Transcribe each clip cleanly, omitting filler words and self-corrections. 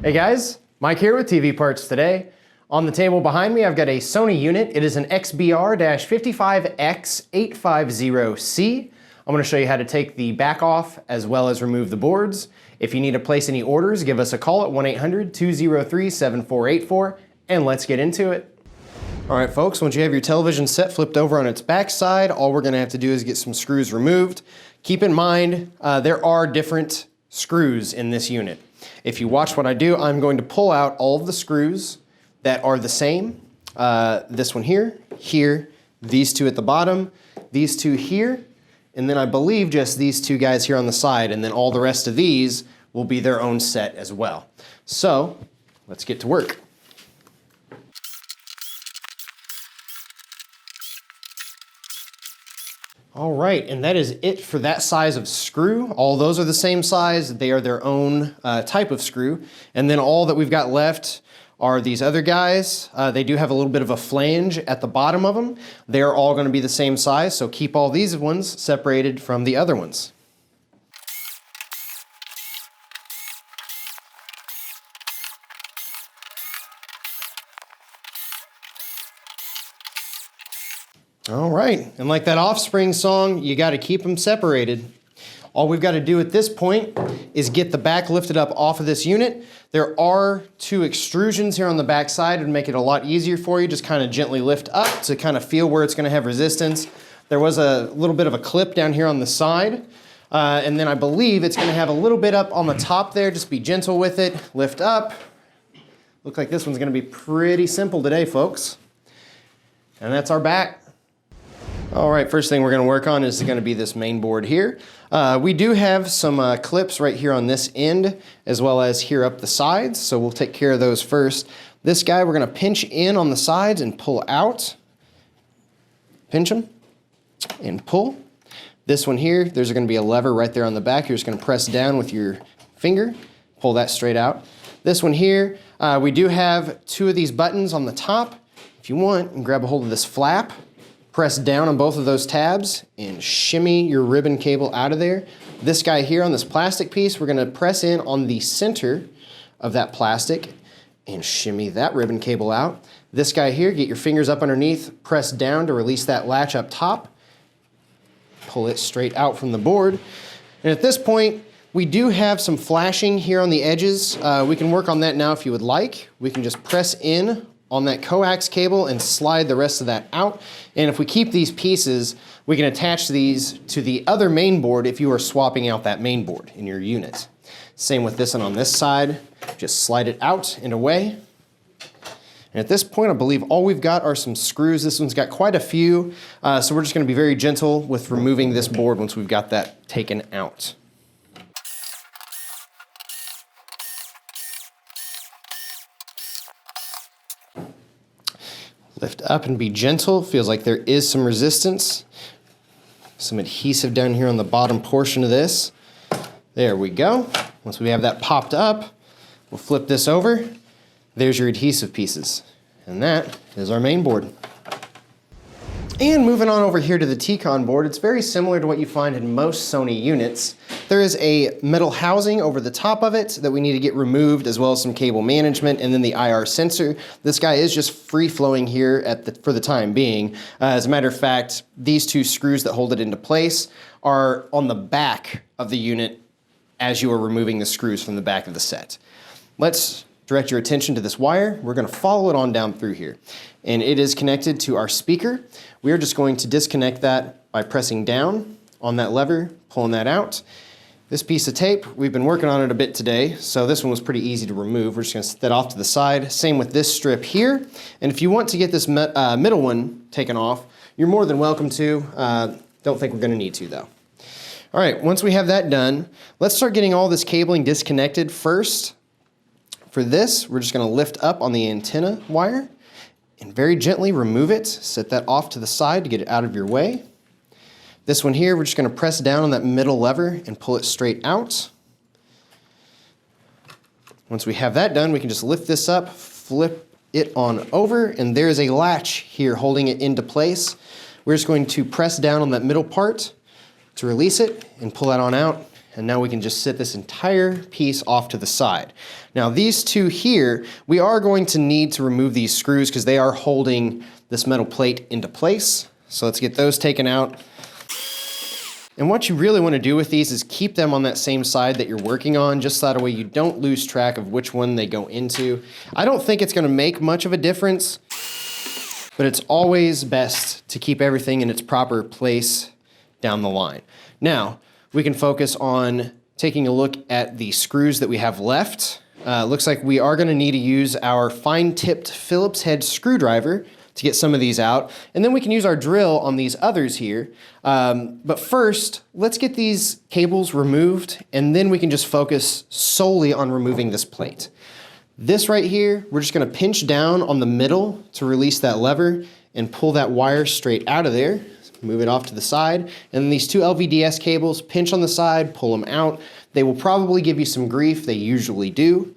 Hey guys, Mike here with TV Parts Today. On the table behind me I've got a Sony unit. It is an XBR-55X850C. I'm going to show you how to take the back off as well as remove the boards. If you need to place any orders, give us a call at 1-800-203-7484 and let's get into it. Alright folks, once you have your television set flipped over on its back side, all we're going to have to do is get some screws removed. Keep in mind there are different screws in this unit. If you watch what I do, I'm going to pull out all of the screws that are the same. This one here, these two at the bottom, these two here, and then I believe just these two guys here on the side, and then all the rest of these will be their own set as well. So, let's get to work. All right, and that is it for that size of screw. All those are the same size. They are their own type of screw. And then all that we've got left are these other guys. They do have a little bit of a flange at the bottom of them. They're all going to be the same size, so keep all these ones separated from the other ones. All right, and like that Offspring song, you got to keep them separated. All we've got to do at this point is get the back lifted up off of this unit. There are two extrusions here on the back side to make it a lot easier for you. Just kind of gently lift up to kind of feel where it's going to have resistance. There was a little bit of a clip down here on the side, and then I believe it's going to have a little bit up on the top there. Just be gentle with it, lift up. Looks like this one's going to be pretty simple today, folks. And that's our back. All right, first thing we're going to work on is going to be this main board here. We do have some clips right here on this end as well as here up the sides, so we'll take care of those first. This guy we're going to pinch in on the sides and pull out. Pinch them and pull. This one here, there's going to be a lever right there on the back. You're just going to press down with your finger, pull that straight out. This one here, we do have two of these buttons on the top. If you want, you can grab a hold of this flap. Press down on both of those tabs and shimmy your ribbon cable out of there. This guy here on this plastic piece, we're going to press in on the center of that plastic and shimmy that ribbon cable out. This guy here, get your fingers up underneath, press down to release that latch up top. Pull it straight out from the board. And at this point, we do have some flashing here on the edges. We can work on that now if you would like. We can just press in on that coax cable and slide the rest of that out. And if we keep these pieces, we can attach these to the other main board if you are swapping out that main board in your unit. Same with this one on this side. Just slide it out and away. And at this point, I believe all we've got are some screws. This one's got quite a few, so we're just going to be very gentle with removing this board once we've got that taken out. Lift up and be gentle. Feels like there is some resistance. Some adhesive down here on the bottom portion of this. There we go. Once we have that popped up, we'll flip this over. There's your adhesive pieces. And that is our main board. And moving on over here to the T-Con board, it's very similar to what you find in most Sony units. There is a metal housing over the top of it that we need to get removed, as well as some cable management, and then the IR sensor. This guy is just free-flowing here for the time being. As a matter of fact, these two screws that hold it into place are on the back of the unit as you are removing the screws from the back of the set. Let's direct your attention to this wire. We're going to follow it on down through here. And it is connected to our speaker. We are just going to disconnect that by pressing down on that lever, pulling that out. This piece of tape, we've been working on it a bit today, so this one was pretty easy to remove. We're just going to set that off to the side. Same with this strip here. And if you want to get this middle one taken off, you're more than welcome to. Don't think we're going to need to though. All right, once we have that done, let's start getting all this cabling disconnected first. For this, we're just going to lift up on the antenna wire and very gently remove it. Set that off to the side to get it out of your way. This one here, we're just going to press down on that middle lever and pull it straight out. Once we have that done, we can just lift this up, flip it on over, and there's a latch here holding it into place. We're just going to press down on that middle part to release it and pull that on out. And now we can just sit this entire piece off to the side. Now these two here, we are going to need to remove these screws because they are holding this metal plate into place. So let's get those taken out. And what you really want to do with these is keep them on that same side that you're working on, just so that way you don't lose track of which one they go into. I don't think it's going to make much of a difference, but it's always best to keep everything in its proper place down the line. Now, we can focus on taking a look at the screws that we have left. Looks like we are going to need to use our fine-tipped Phillips head screwdriver to get some of these out. And then we can use our drill on these others here. But first, let's get these cables removed, and then we can just focus solely on removing this plate. This right here, we're just going to pinch down on the middle to release that lever and pull that wire straight out of there. Move it off to the side, and then these two LVDS cables, pinch on the side, pull them out. They will probably give you some grief, they usually do.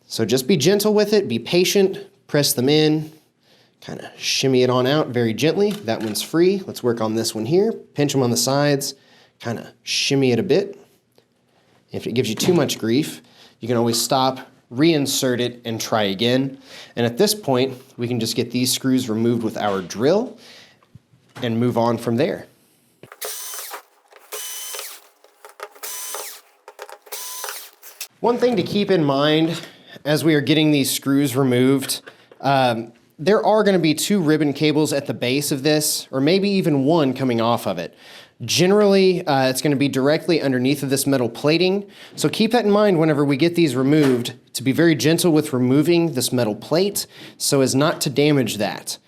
So just be gentle with it, be patient, press them in, kind of shimmy it on out very gently. That one's free. Let's work on this one here. Pinch them on the sides, kind of shimmy it a bit. If it gives you too much grief, you can always stop, reinsert it, and try again. And at this point, we can just get these screws removed with our drill and move on from there. One thing to keep in mind as we are getting these screws removed, there are going to be two ribbon cables at the base of this, or maybe even one coming off of it. Generally, it's going to be directly underneath of this metal plating, so keep that in mind whenever we get these removed, to be very gentle with removing this metal plate so as not to damage that.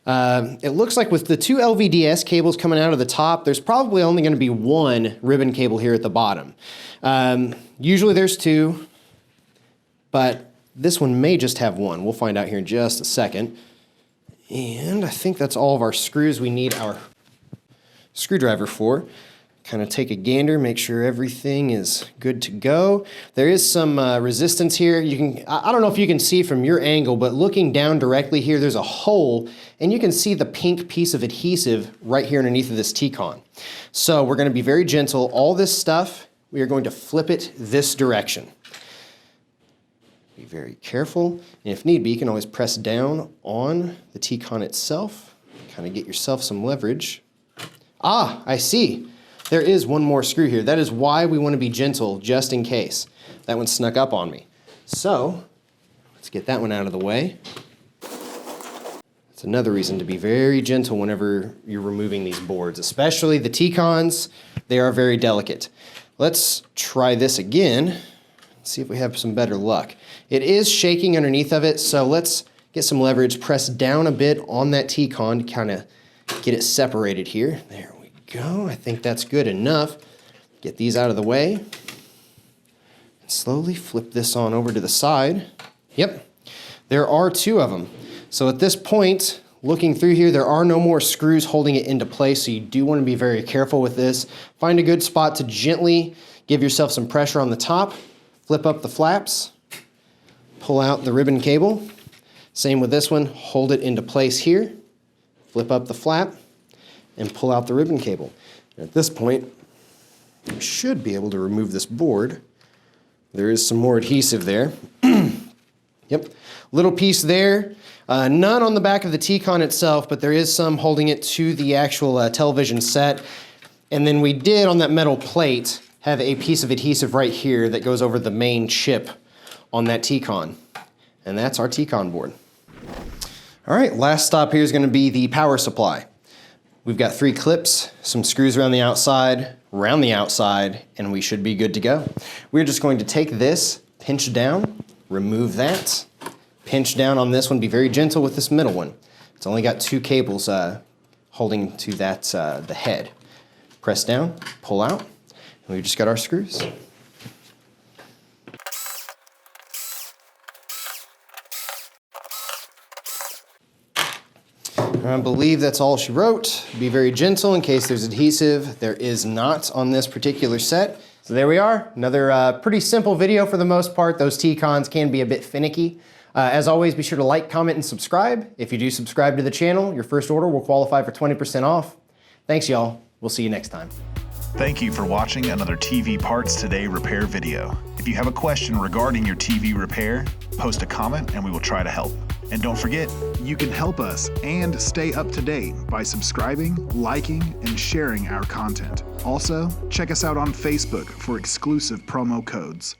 It looks like with the two LVDS cables coming out of the top, there's probably only going to be one ribbon cable here at the bottom. Usually there's two, but this one may just have one. We'll find out here in just a second. And I think that's all of our screws we need our screwdriver for. Kind of take a gander, make sure everything is good to go. There is some resistance here. I don't know if you can see from your angle, but looking down directly here, there's a hole, and you can see the pink piece of adhesive right here underneath of this T-con. So we're going to be very gentle. All this stuff, we are going to flip it this direction. Be very careful, and if need be, you can always press down on the T-con itself, kind of get yourself some leverage. Ah, I see. There is one more screw here. That is why we want to be gentle, just in case. That one snuck up on me. So, let's get that one out of the way. That's another reason to be very gentle whenever you're removing these boards, especially the T-cons. They are very delicate. Let's try this again. See if we have some better luck. It is shaking underneath of it, so let's get some leverage. Press down a bit on that T-con to kind of get it separated here. There we go. I think that's good enough. Get these out of the way. And slowly flip this on over to the side. Yep, there are two of them. So at this point, looking through here, there are no more screws holding it into place, so you do want to be very careful with this. Find a good spot to gently give yourself some pressure on the top. Flip up the flaps, pull out the ribbon cable. Same with this one, hold it into place here, flip up the flap, and pull out the ribbon cable. And at this point, you should be able to remove this board. There is some more adhesive there. Yep, little piece there. None on the back of the T-con itself, but there is some holding it to the actual television set. And then we did, on that metal plate, have a piece of adhesive right here that goes over the main chip on that T-con. And that's our T-con board. All right, last stop here is going to be the power supply. We've got 3 clips, some screws around the outside, and we should be good to go. We're just going to take this, pinch down, remove that, pinch down on this one, be very gentle with this middle one. It's only got 2 cables holding to that the head. Press down, pull out, and we've just got our screws. I believe that's all she wrote. Be very gentle in case there's adhesive. There is not on this particular set. So there we are. Another pretty simple video for the most part. Those T-cons can be a bit finicky. As always, be sure to like, comment, and subscribe. If you do subscribe to the channel, your first order will qualify for 20% off. Thanks, y'all. We'll see you next time. Thank you for watching another TV Parts Today repair video. If you have a question regarding your TV repair, post a comment and we will try to help. And don't forget, you can help us and stay up to date by subscribing, liking, and sharing our content. Also, check us out on Facebook for exclusive promo codes.